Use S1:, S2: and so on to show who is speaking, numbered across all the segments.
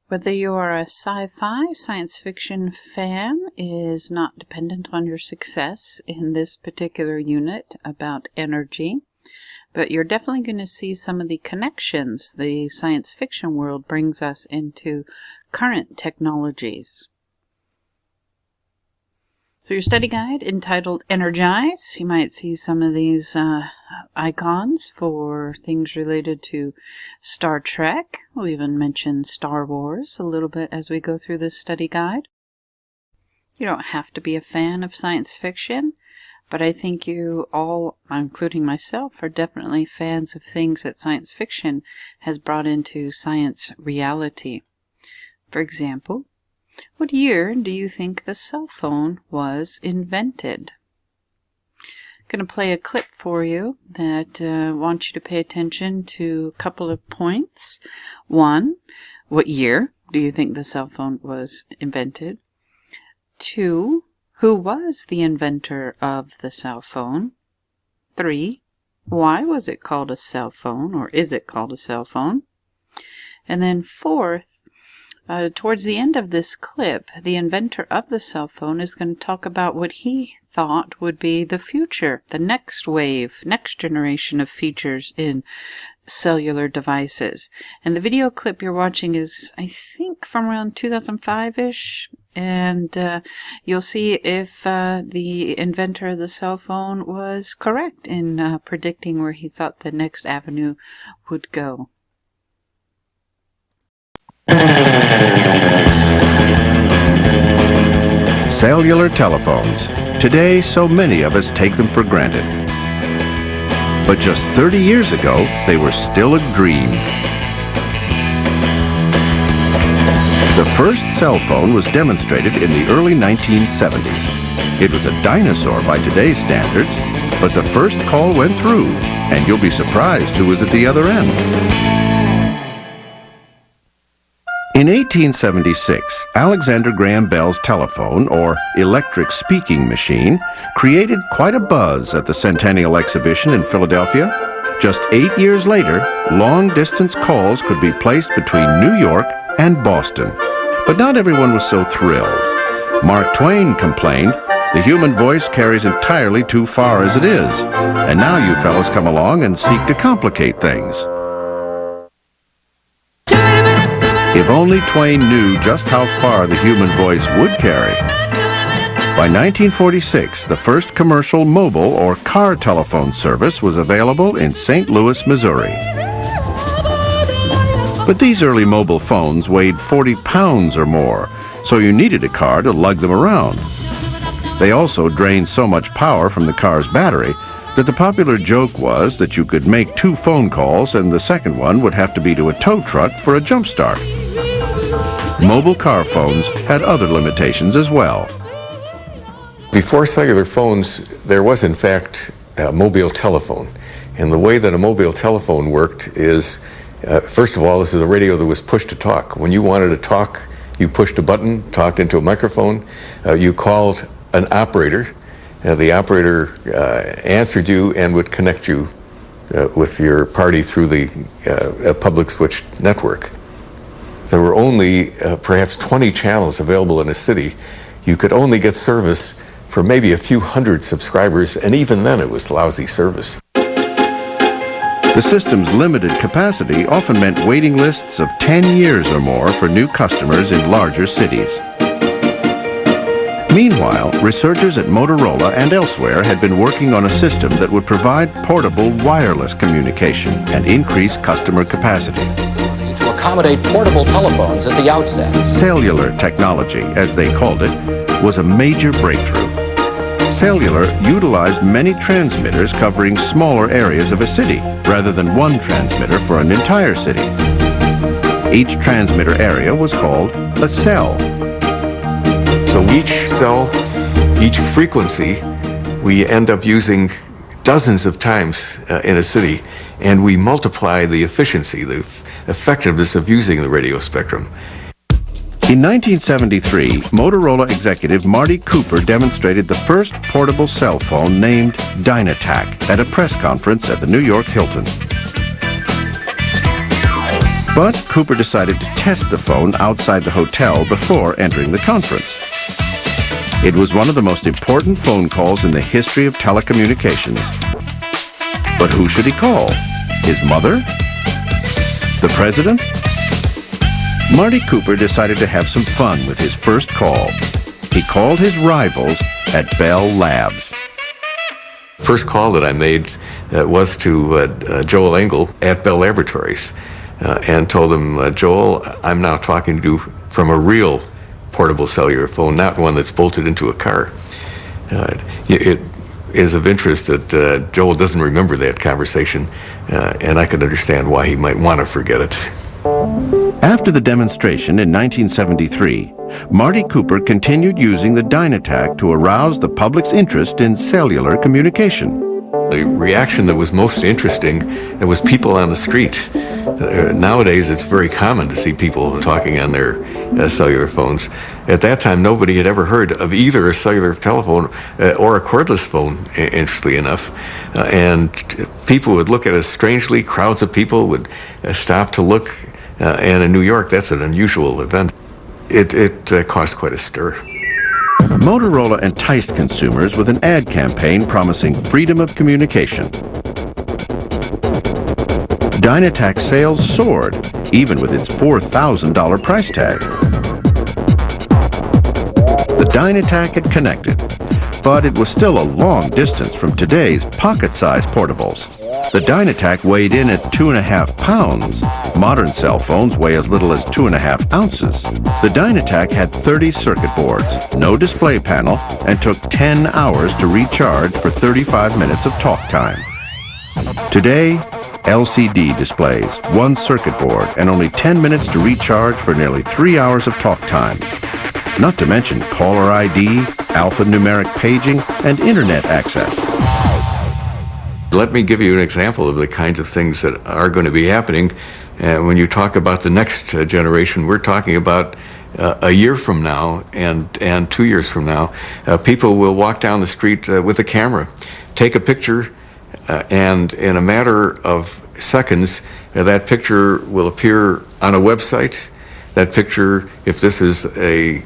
S1: Whether you are a sci-fi, science fiction fan is not dependent on your success in this particular unit about energy, but you're definitely going to see some of the connections the science fiction world brings us into current technologies. So your study guide entitled Energize, you might see some of these icons for things related to Star Trek. We'll even mention Star Wars a little bit as we go through this study guide. You don't have to be a fan of science fiction, but I think you all, including myself, are definitely fans of things that science fiction has brought into science reality. For example, what year do you think the cell phone was invented? I'm going to play a clip for you that wants you to pay attention to a couple of points. 1, what year do you think the cell phone was invented? 2, who was the inventor of the cell phone? 3, why was it called a cell phone, or is it called a cell phone? And then 4th, towards the end of this clip, the inventor of the cell phone is going to talk about what he thought would be the future, the next wave, next generation of features in cellular devices. And the video clip you're watching is, I think, from around 2005-ish, and you'll see if the inventor of the cell phone was correct in predicting where he thought the next avenue would go.
S2: Cellular telephones. Today, so many of us take them for granted. But just 30 years ago, they were still a dream. The first cell phone was demonstrated in the early 1970s. It was a dinosaur by today's standards, but the first call went through, and you'll be surprised who was at the other end. In 1876, Alexander Graham Bell's telephone, or electric speaking machine, created quite a buzz at the Centennial Exhibition in Philadelphia. Just 8 years later, long-distance calls could be placed between New York and Boston. But not everyone was so thrilled. Mark Twain complained, "The human voice carries entirely too far as it is, and now you fellows come along and seek to complicate things." If only Twain knew just how far the human voice would carry. By 1946, the first commercial mobile or car telephone service was available in St. Louis, Missouri. But these early mobile phones weighed 40 pounds or more, so you needed a car to lug them around. They also drained so much power from the car's battery that the popular joke was that you could make 2 phone calls and the second one would have to be to a tow truck for a jump start. Mobile car phones had other limitations as well.
S3: Before cellular phones, there was in fact a mobile telephone. And the way that a mobile telephone worked is, first of all, this is a radio that was push to talk. When you wanted to talk, you pushed a button, talked into a microphone, you called an operator. The operator answered you and would connect you with your party through the public switch network. There were only perhaps 20 channels available in a city. You could only get service for maybe a few hundred subscribers, and even then it was lousy service.
S2: The system's limited capacity often meant waiting lists of 10 years or more for new customers in larger cities. Meanwhile, researchers at Motorola and elsewhere had been working on a system that would provide portable wireless communication and increase customer capacity.
S4: To accommodate portable telephones at the outset.
S2: Cellular technology, as they called it, was a major breakthrough. Cellular utilized many transmitters covering smaller areas of a city, rather than one transmitter for an entire city. Each transmitter area was called a cell.
S3: So each cell, each frequency, we end up using dozens of times in a city, and we multiply the efficiency, the effectiveness of using the radio spectrum.
S2: In 1973, Motorola executive Marty Cooper demonstrated the first portable cell phone named Dynatac at a press conference at the New York Hilton. But Cooper decided to test the phone outside the hotel before entering the conference. It was one of the most important phone calls in the history of telecommunications. But who should he call? His mother? The president? Marty Cooper decided to have some fun with his first call. He called his rivals at Bell Labs.
S3: First call that I made was to Joel Engel at Bell Laboratories and told him, Joel, I'm now talking to you from a real portable cellular phone, not one that's bolted into a car. It is of interest that Joel doesn't remember that conversation, and I could understand why he might want to forget it.
S2: After the demonstration in 1973, Marty Cooper continued using the Dynatac to arouse the public's interest in cellular communication.
S3: The reaction that was most interesting was people on the street. Nowadays, it's very common to see people talking on their cellular phones. At that time, nobody had ever heard of either a cellular telephone or a cordless phone, interestingly enough. And people would look at us strangely. Crowds of people would stop to look. And in New York, that's an unusual event. It caused quite a stir.
S2: Motorola enticed consumers with an ad campaign promising freedom of communication. Dynatac sales soared, even with its $4,000 price tag. The Dynatac had connected, but it was still a long distance from today's pocket-sized portables. The Dynatac weighed in at 2.5 pounds. Modern cell phones weigh as little as 2.5 ounces. The Dynatac had 30 circuit boards, no display panel, and took 10 hours to recharge for 35 minutes of talk time. Today, LCD displays, one circuit board, and only 10 minutes to recharge for nearly 3 hours of talk time. Not to mention caller ID, alphanumeric paging, and internet access.
S3: Let me give you an example of the kinds of things that are going to be happening. When you talk about the next generation, we're talking about a year from now and 2 years from now. People will walk down the street with a camera, take a picture, and in a matter of seconds, that picture will appear on a website. That picture, if this is a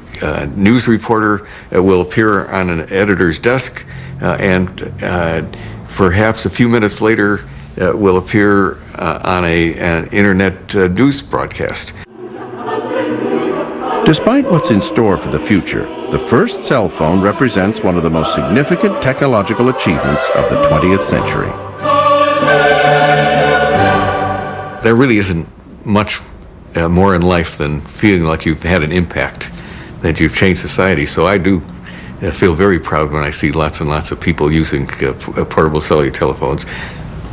S3: news reporter, will appear on an editor's desk, and perhaps a few minutes later will appear on an internet news broadcast.
S2: Despite what's in store for the future, the first cell phone represents one of the most significant technological achievements of the 20th century.
S3: There really isn't much more in life than feeling like you've had an impact, that you've changed society. So I do feel very proud when I see lots and lots of people using portable cellular telephones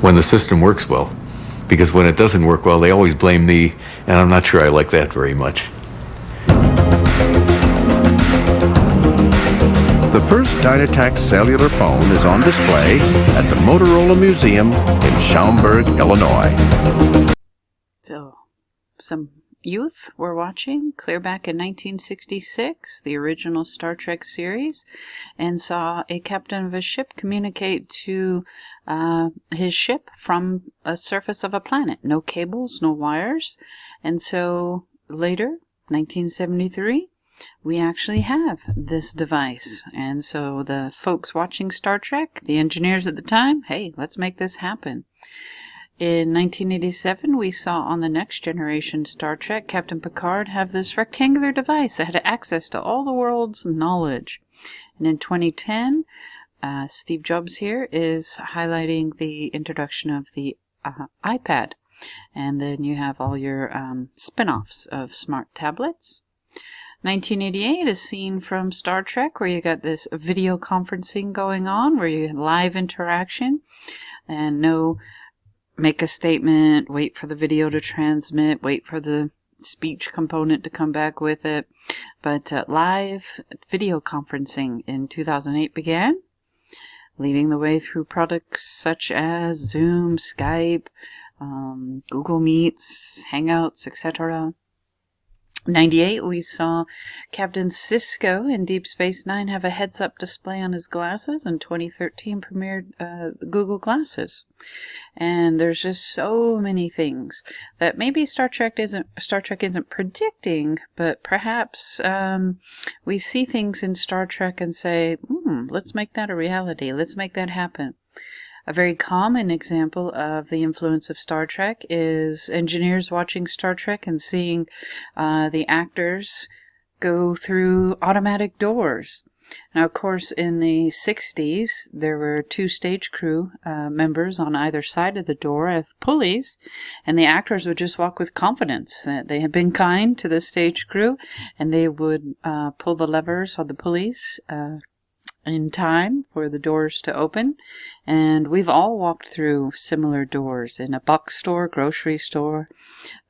S3: when the system works well. Because when it doesn't work well, they always blame me, and I'm not sure I like that very much.
S2: The first Dynatac cellular phone is on display at the Motorola Museum in Schaumburg, Illinois.
S1: So, some youth were watching clear back in 1966, the original Star Trek series, and saw a captain of a ship communicate to his ship from a surface of a planet. No cables, no wires. And so later, 1973, we actually have this device. And so the folks watching Star Trek, the engineers at the time, hey, let's make this happen. In 1987, we saw on the Next Generation Star Trek, Captain Picard have this rectangular device that had access to all the world's knowledge. And in 2010, Steve Jobs here is highlighting the introduction of the iPad. And then you have all your spin-offs of smart tablets. 1988 is seen from Star Trek, where you got this video conferencing going on, where you have live interaction and no make a statement, wait for the video to transmit, wait for the speech component to come back with it. But live video conferencing in 2008 began, leading the way through products such as Zoom, Skype, Google Meets, Hangouts, etc. '98, we saw Captain Sisko in Deep Space Nine have a heads-up display on his glasses, and 2013 premiered Google Glasses. And there's just so many things that maybe Star Trek isn't predicting, but perhaps we see things in Star Trek and say, let's make that a reality. Let's make that happen. A very common example of the influence of Star Trek is engineers watching Star Trek and seeing the actors go through automatic doors. Now, of course, in the 60s, there were 2 stage crew members on either side of the door as pulleys, and the actors would just walk with confidence that they had been kind to the stage crew, and they would pull the levers on the pulleys in time for the doors to open. And we've all walked through similar doors in a box store, grocery store.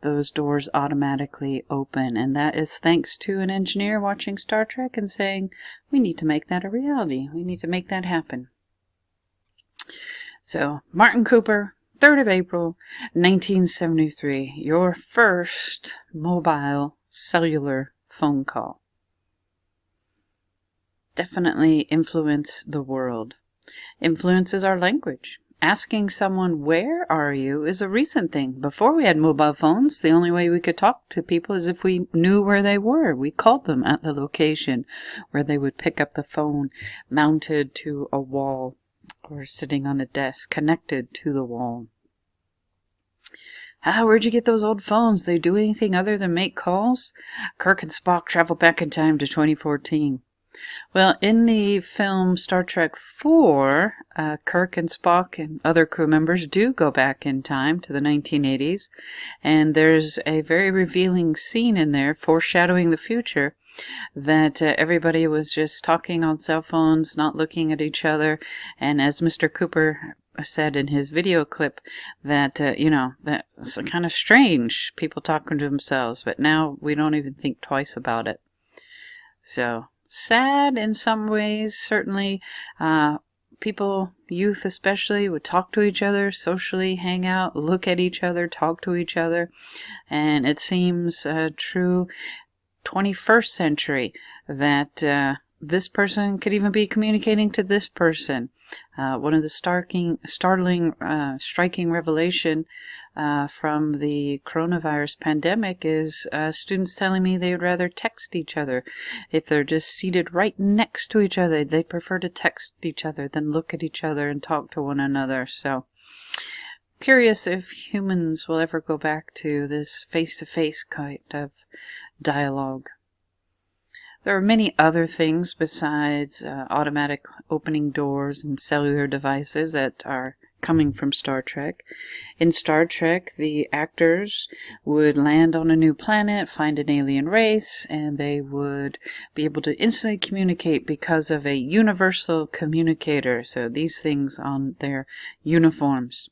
S1: Those doors automatically open, and that is thanks to an engineer watching Star Trek and saying, we need to make that a reality. We need to make that happen. So, Martin Cooper, 3rd of April, 1973, your first mobile cellular phone call. Definitely influence the world. Influences our language. Asking someone, where are you, is a recent thing. Before we had mobile phones, the only way we could talk to people is if we knew where they were. We called them at the location where they would pick up the phone, mounted to a wall or sitting on a desk connected to the wall. Where'd you get those old phones? They do anything other than make calls? Kirk and Spock travel back in time to 2014. Well, in the film Star Trek IV, Kirk and Spock and other crew members do go back in time to the 1980s, and there's a very revealing scene in there foreshadowing the future that everybody was just talking on cell phones, not looking at each other, and as Mr. Cooper said in his video clip, that, that's kind of strange, people talking to themselves, but now we don't even think twice about it. So, sad in some ways, certainly. People, youth especially, would talk to each other socially, hang out, look at each other, talk to each other, and it seems true 21st century that this person could even be communicating to this person. One of the striking revelation from the coronavirus pandemic is students telling me they would rather text each other. If they're just seated right next to each other, they prefer to text each other than look at each other and talk to one another. So, curious if humans will ever go back to this face-to-face kind of dialogue. There are many other things besides automatic opening doors and cellular devices that are coming from Star Trek. In Star Trek, the actors would land on a new planet, find an alien race, and they would be able to instantly communicate because of a universal communicator. So these things on their uniforms.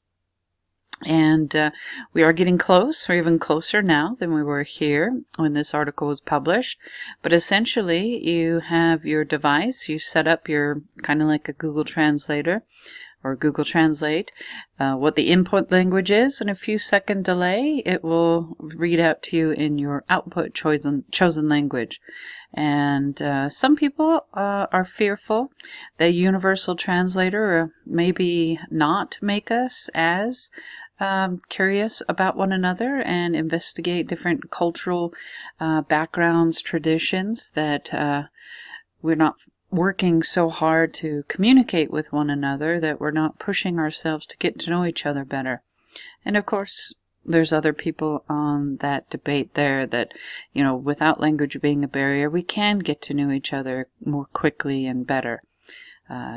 S1: And we are getting close. We're even closer now than we were here when this article was published. But essentially, you have your device. You set up your kind of like a Google Translator or Google Translate, what the input language is. In a few second delay, it will read out to you in your output chosen language. And some people are fearful that universal translator maybe not make us as curious about one another and investigate different cultural backgrounds, traditions, that we're not working so hard to communicate with one another, that we're not pushing ourselves to get to know each other better. And of course, there's other people on that debate there that, without language being a barrier, we can get to know each other more quickly and better.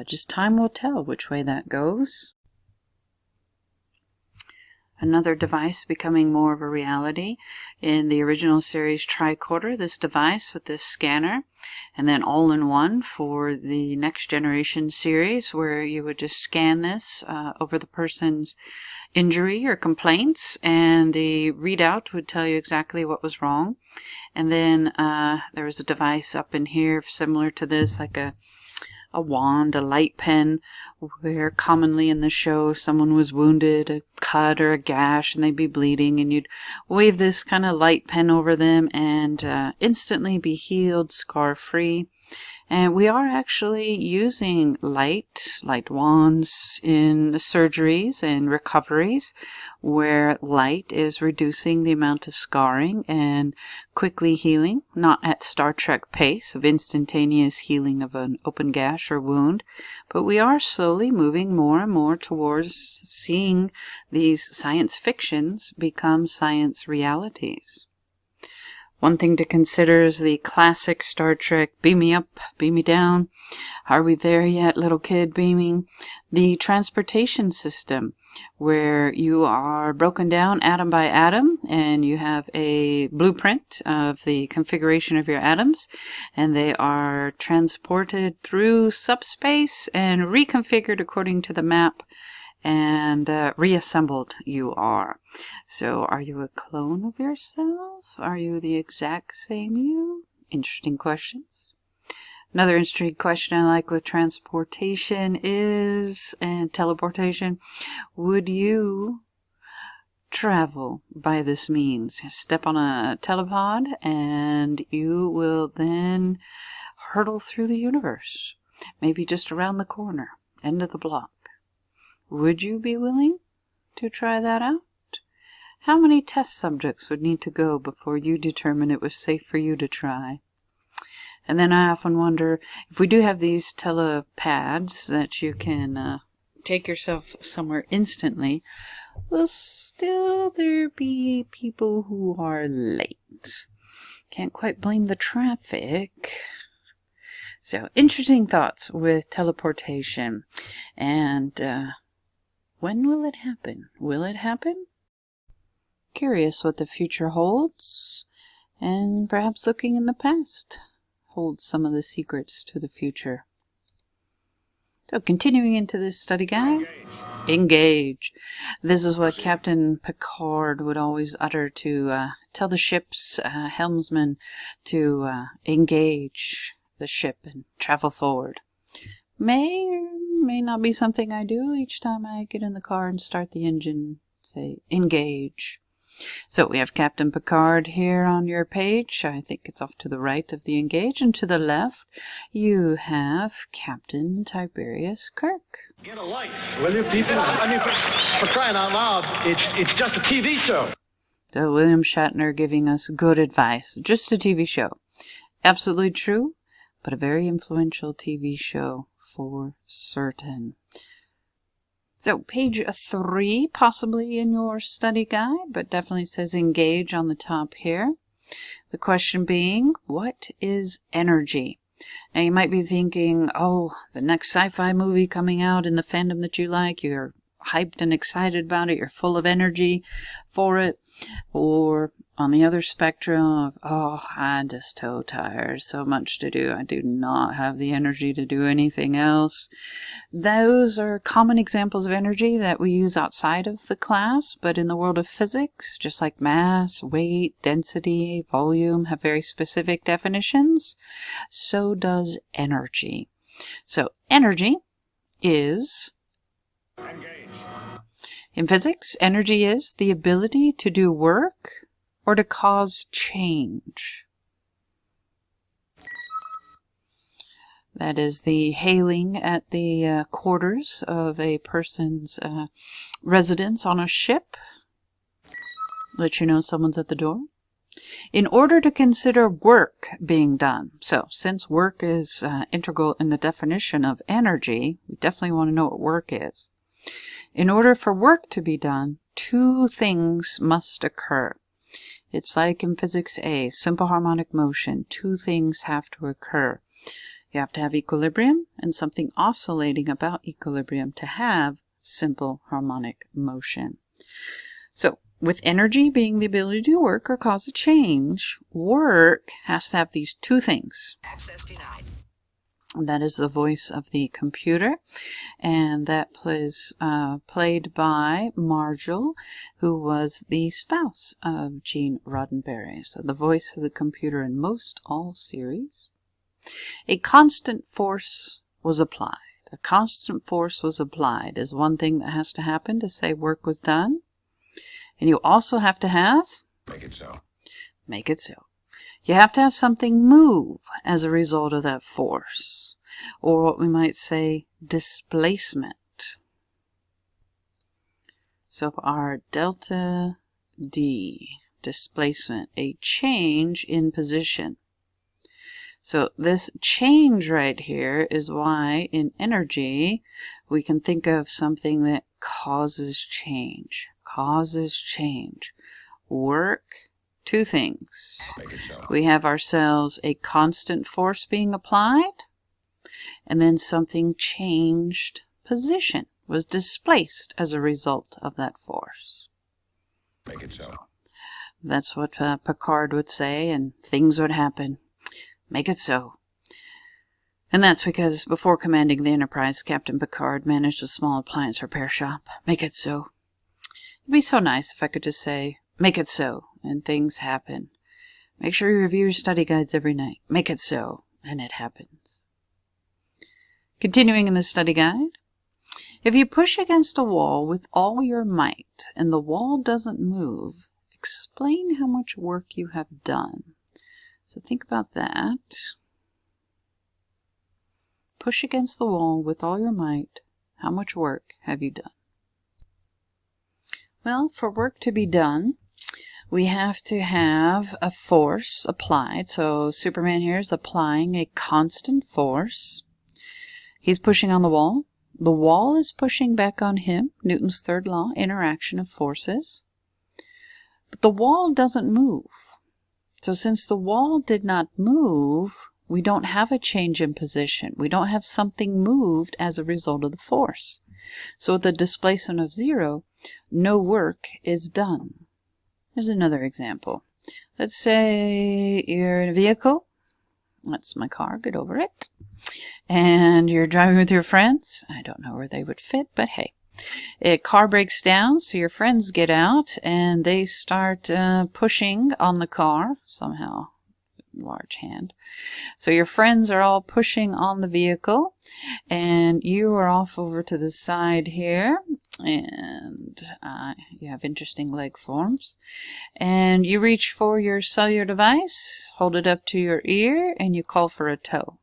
S1: Just time will tell which way that goes. Another device becoming more of a reality. In the original series Tricorder, this device with this scanner, and then all-in-one for the Next Generation series, where you would just scan this over the person's injury or complaints, and the readout would tell you exactly what was wrong. And then there was a device up in here similar to this, like a a wand, a light pen, where commonly in the show someone was wounded, a cut or a gash, and they'd be bleeding, and you'd wave this kind of light pen over them and instantly be healed, scar-free. And we are actually using light wands in surgeries and recoveries, where light is reducing the amount of scarring and quickly healing, not at Star Trek pace of instantaneous healing of an open gash or wound, but we are slowly moving more and more towards seeing these science fictions become science realities. One thing to consider is the classic Star Trek, beam me up, beam me down. Are we there yet, little kid beaming? The transportation system, where you are broken down atom by atom, and you have a blueprint of the configuration of your atoms, and they are transported through subspace and reconfigured according to the map, and reassembled you are. So are you a clone of yourself? Are you the exact same you? Interesting questions. Another interesting question I like with transportation is, and teleportation, would you travel by this means? Step on a telepod and you will then hurtle through the universe, maybe just around the corner, end of the block. Would you be willing to try that out? How many test subjects would need to go before you determine it was safe for you to try? And then I often wonder, if we do have these telepads that you can take yourself somewhere instantly, will still there be people who are late? Can't quite blame the traffic. So, interesting thoughts with teleportation. And when will it happen? Will it happen? Curious what the future holds, and perhaps looking in the past holds some of the secrets to the future. So, continuing into this study guide, engage. This is what Captain Picard would always utter to tell the ship's helmsman to engage the ship and travel forward. May or may not be something I do each time I get in the car and start the engine. Say, engage. So we have Captain Picard here on your page. I think it's off to the right of the engage, and to the left you have Captain Tiberius Kirk.
S5: Get a life, will you, people? I mean, for crying out loud, it's just a TV show.
S1: So William Shatner giving us good advice. Just a TV show. Absolutely true, but a very influential TV show for certain. So page 3, possibly in your study guide, but definitely says engage on the top here. The question being, what is energy? Now you might be thinking, oh, the next sci-fi movie coming out in the fandom that you like, you're hyped and excited about it, you're full of energy for it. Or on the other spectrum of, oh, I'm just so tired, so much to do, I do not have the energy to do anything else. Those are common examples of energy that we use outside of the class, but in the world of physics, just like mass, weight, density, volume have very specific definitions, so does energy. So energy is... In physics, energy is the ability to do work or to cause change. That is the hailing at the quarters of a person's residence on a ship. Let you know someone's at the door. In order to consider work being done, so since work is integral in the definition of energy, we definitely want to know what work is. In order for work to be done, two things must occur. It's like in physics A, simple harmonic motion. Two things have to occur. You have to have equilibrium and something oscillating about equilibrium to have simple harmonic motion. So, with energy being the ability to do work or cause a change, work has to have these two things. Access denied. That is the voice of the computer, and that plays played by Margel, who was the spouse of Gene Roddenberry. So the voice of the computer in most all series. A constant force was applied. A constant force was applied is one thing that has to happen to say work was done. And you also have to have...
S2: Make it so.
S1: Make it so. You have to have something move as a result of that force, or what we might say displacement. So our delta D, displacement, a change in position. So this change right here is why in energy we can think of something that causes change. Causes change. Work, two things. We have ourselves a constant force being applied, and then something changed position, was displaced as a result of that force.
S2: Make it so.
S1: That's what Picard would say, and things would happen. Make it so. And that's because before commanding the Enterprise, Captain Picard managed a small appliance repair shop. Make it so. It'd be so nice if I could just say, make it so, and things happen. Make sure you review your study guides every night. Make it so, and it happens. Continuing in the study guide, if you push against a wall with all your might and the wall doesn't move, explain how much work you have done. So think about that. Push against the wall with all your might. How much work have you done? Well, for work to be done, we have to have a force applied. So Superman here is applying a constant force. He's pushing on the wall. The wall is pushing back on him. Newton's third law, interaction of forces. But the wall doesn't move. So since the wall did not move, we don't have a change in position. We don't have something moved as a result of the force. So with a displacement of 0, no work is done. Here's another example. Let's say you're in a vehicle. That's my car, get over it. And you're driving with your friends. I don't know where they would fit, but hey. A car breaks down, so your friends get out and they start pushing on the car, somehow, large hand. So your friends are all pushing on the vehicle, and you are off over to the side here, and you have interesting leg forms. And you reach for your cellular device, hold it up to your ear, and you call for a tow.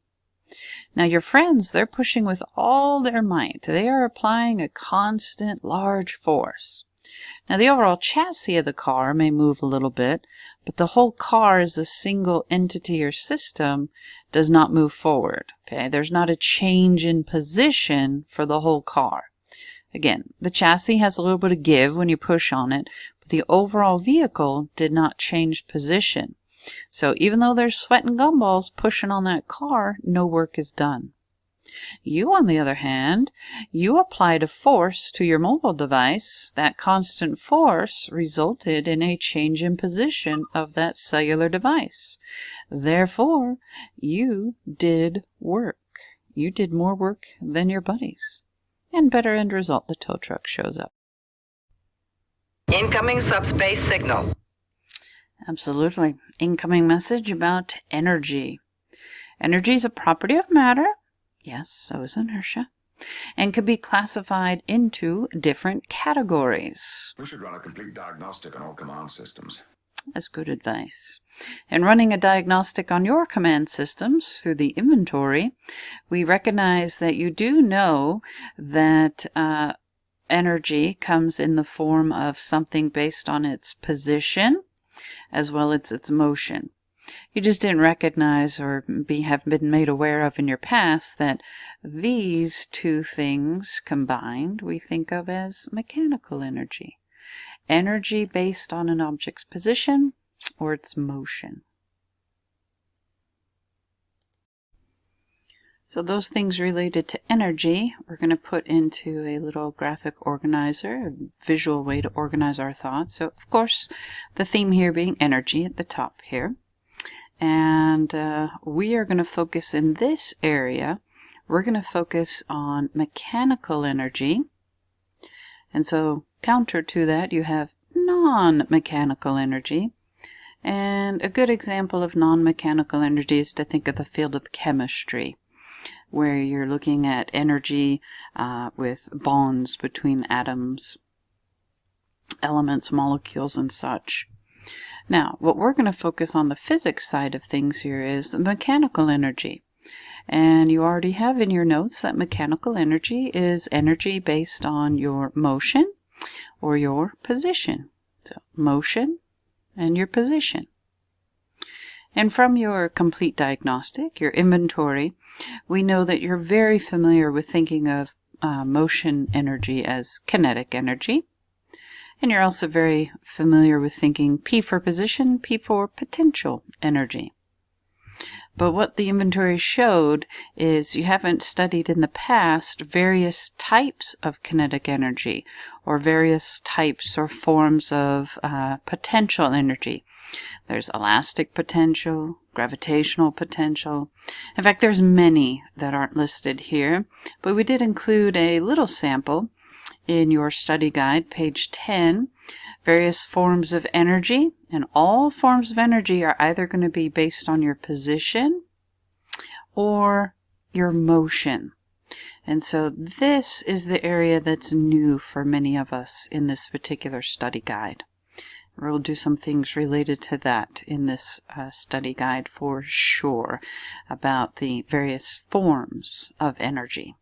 S1: Now your friends, they're pushing with all their might. They are applying a constant large force. Now the overall chassis of the car may move a little bit, but the whole car as a single entity or system does not move forward. Okay, there's not a change in position for the whole car. Again, the chassis has a little bit of give when you push on it, but the overall vehicle did not change position. So even though there's sweat and gumballs pushing on that car, no work is done. You, on the other hand, you applied a force to your mobile device. That constant force resulted in a change in position of that cellular device. Therefore, you did work. You did more work than your buddies. And better end result, the tow truck shows up.
S6: Incoming subspace signal.
S1: Absolutely. Incoming message about energy. Energy is a property of matter. Yes, so is inertia. And can be classified into different categories.
S7: We should run a complete diagnostic on all command systems.
S1: That's good advice. In running a diagnostic on your command systems through the inventory, we recognize that you do know that energy comes in the form of something based on its position as well as its motion. You just didn't recognize or have been made aware of in your past that these two things combined we think of as mechanical energy. Energy based on an object's position or its motion. So those things related to energy we're going to put into a little graphic organizer, a visual way to organize our thoughts. So of course the theme here being energy at the top here. And we are going to focus in this area, we're going to focus on mechanical energy. And so counter to that you have non-mechanical energy. And a good example of non-mechanical energy is to think of the field of chemistry, where you're looking at energy with bonds between atoms, elements, molecules, and such. Now, what we're going to focus on the physics side of things here is the mechanical energy. And you already have in your notes that mechanical energy is energy based on your motion or your position. So, motion and your position. And from your complete diagnostic, your inventory, we know that you're very familiar with thinking of motion energy as kinetic energy. And you're also very familiar with thinking P for position, P for potential energy. But what the inventory showed is you haven't studied in the past various types of kinetic energy or various types or forms of potential energy. There's elastic potential, gravitational potential. In fact, there's many that aren't listed here, but we did include a little sample in your study guide, page 10, various forms of energy, and all forms of energy are either going to be based on your position or your motion. And so this is the area that's new for many of us in this particular study guide. We'll do some things related to that in this study guide for sure, about the various forms of energy.